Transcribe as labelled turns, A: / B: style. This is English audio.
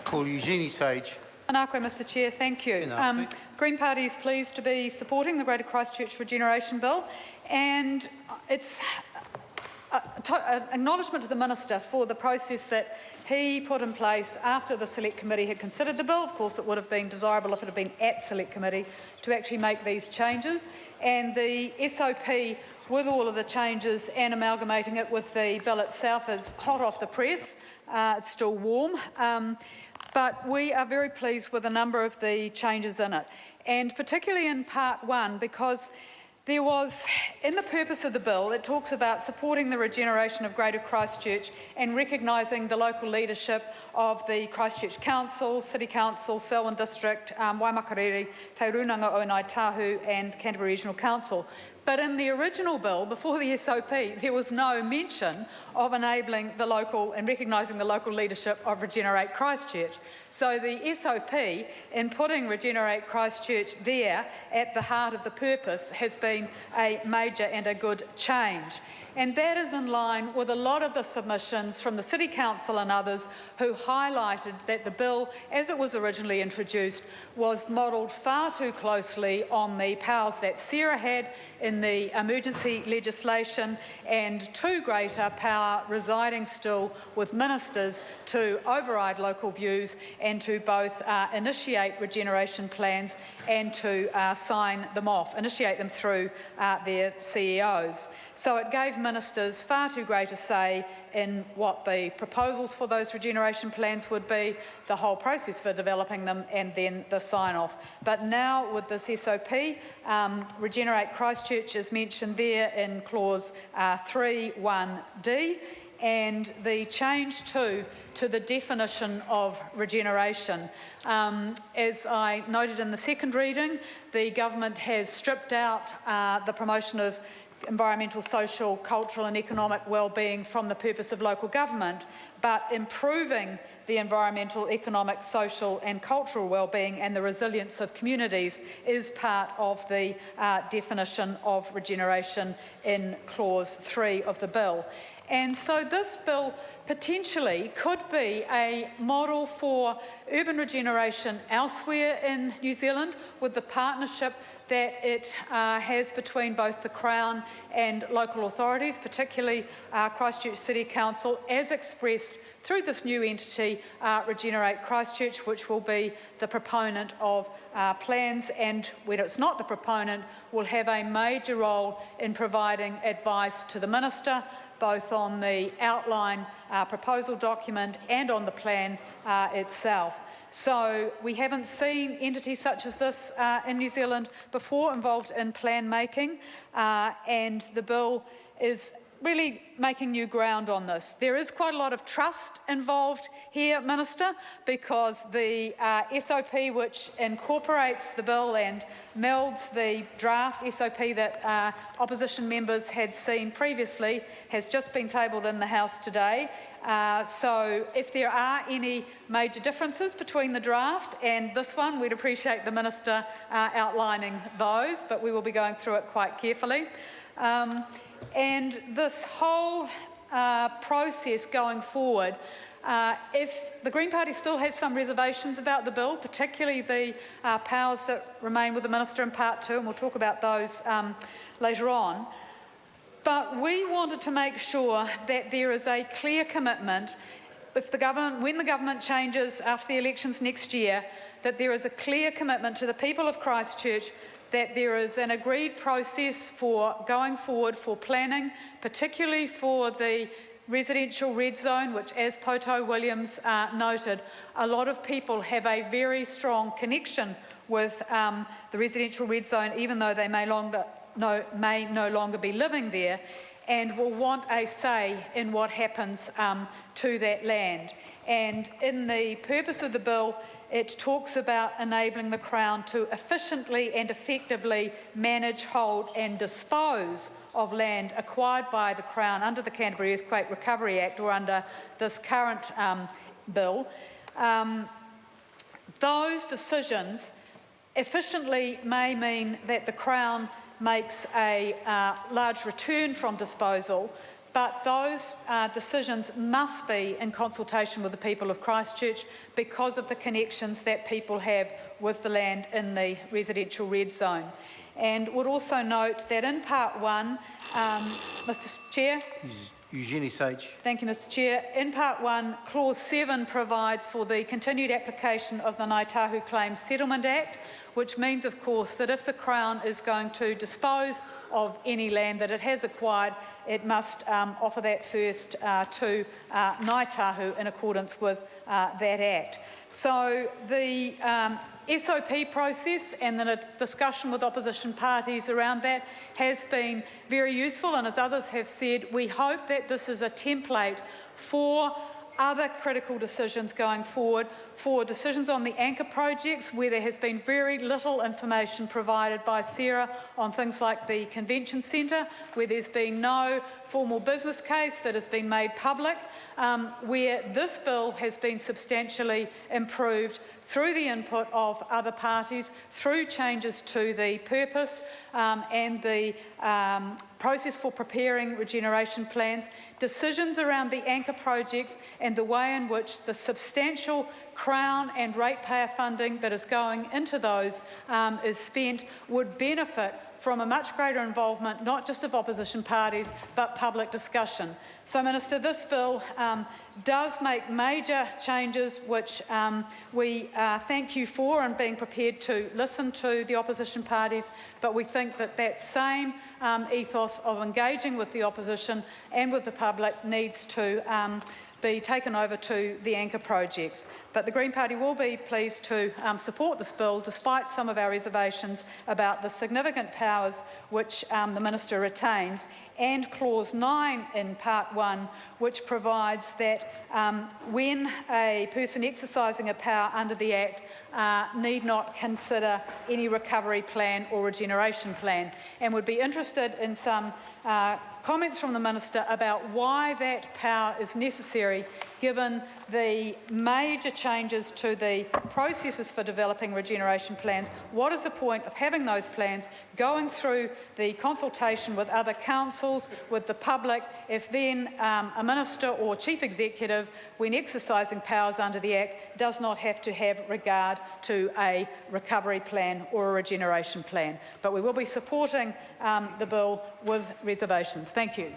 A: call Eugenie Sage.
B: Anakwe, Mr Chair, thank you. Green Party is pleased to be supporting the Greater Christchurch Regeneration Bill, and it's an acknowledgement to the Minister for the process that he put in place after the Select Committee had considered the bill. Of course, it would have been desirable if it had been at Select Committee to actually make these changes. And the SOP, with all of the changes and amalgamating it with the bill itself, is hot off the press. It's still warm. But we are very pleased with a number of the changes in it, and particularly in Part 1, because there was, in the purpose of the bill, it talks about supporting the regeneration of Greater Christchurch and recognising the local leadership of the Christchurch Council, City Council, Selwyn District, Waimakariri, Taurunanga o Ngāi Tahu and Canterbury Regional Council. But in the original bill, before the SOP, there was no mention of enabling the local and recognising the local leadership of Regenerate Christchurch. So the SOP, in putting Regenerate Christchurch there at the heart of the purpose, has been a major and a good change. And that is in line with a lot of the submissions from the City Council and others who highlighted that the bill, as it was originally introduced, was modelled far too closely on the powers that Sarah had in the emergency legislation, and too great a power residing still with ministers to override local views and to both initiate regeneration plans and to sign them off, initiate them through their CEOs. So it gave ministers far too great a say in what the proposals for those regeneration plans would be, the whole process for developing them, and then the sign-off. But now with this SOP, Regenerate Christchurch is mentioned there in clause 3(1)(d), and the change to the definition of regeneration. As I noted in the second reading, the government has stripped out the promotion of environmental, social, cultural and economic well-being from the purpose of local government, but improving the environmental, economic, social and cultural well-being and the resilience of communities is part of the definition of regeneration in clause 3 of the bill. And so this bill potentially could be a model for urban regeneration elsewhere in New Zealand, with the partnership that it has between both the Crown and local authorities, particularly Christchurch City Council, as expressed through this new entity, Regenerate Christchurch, which will be the proponent of plans, and when it's not the proponent, will have a major role in providing advice to the Minister, both on the outline proposal document and on the plan itself. So we haven't seen entities such as this in New Zealand before involved in plan making, and the bill is really making new ground on this. There is quite a lot of trust involved here, Minister, because the SOP, which incorporates the bill and melds the draft SOP that opposition members had seen previously, has just been tabled in the House today. So if there are any major differences between the draft and this one, we'd appreciate the Minister outlining those, but we will be going through it quite carefully. And this whole process going forward, if the Green Party still has some reservations about the bill, particularly the powers that remain with the Minister in Part 2, and we'll talk about those later on, but we wanted to make sure that there is a clear commitment, if the government, when the government changes after the elections next year, that there is a clear commitment to the people of Christchurch that there is an agreed process for going forward for planning, particularly for the residential red zone, which, as Poto Williams noted, a lot of people have a very strong connection with the residential red zone, even though they may no longer be living there, and will want a say in what happens to that land. And in the purpose of the bill, it talks about enabling the Crown to efficiently and effectively manage, hold and dispose of land acquired by the Crown under the Canterbury Earthquake Recovery Act or under this current bill. Those decisions efficiently may mean that the Crown makes a large return from disposal, but those decisions must be in consultation with the people of Christchurch because of the connections that people have with the land in the residential red zone. And would also note that in Part 1, Mr Chair.
A: Eugenie Sage.
B: Thank you, Mr Chair. In Part 1, Clause 7 provides for the continued application of the Ngāi Tahu Claims Settlement Act, which means, of course, that if the Crown is going to dispose of any land that it has acquired, it must offer that first to Ngāi Tahu in accordance with that Act. So the SOP process and the discussion with opposition parties around that has been very useful, and as others have said, we hope that this is a template for other critical decisions going forward, for decisions on the anchor projects where there has been very little information provided by Sarah on things like the convention centre, where there's been no formal business case that has been made public, where this bill has been substantially improved through the input of other parties, through changes to the purpose and the process for preparing regeneration plans, decisions around the anchor projects and the way in which the substantial Crown and ratepayer funding that is going into those is spent would benefit from a much greater involvement, not just of opposition parties, but public discussion. So, Minister, this bill does make major changes, which we thank you for and being prepared to listen to the opposition parties, but we think that that same ethos of engaging with the opposition and with the public needs to be taken over to the anchor projects. But the Green Party will be pleased to support this bill, despite some of our reservations about the significant powers which the Minister retains, and Clause 9 in Part 1, which provides that when a person exercising a power under the Act need not consider any recovery plan or regeneration plan, and would be interested in some comments from the Minister about why that power is necessary, given the major changes to the processes for developing regeneration plans. What is the point of having those plans going through the consultation with other councils, with the public, if then a Minister or Chief Executive, when exercising powers under the Act, does not have to have regard to a recovery plan or a regeneration plan? But we will be supporting the bill with reservations. Thank you.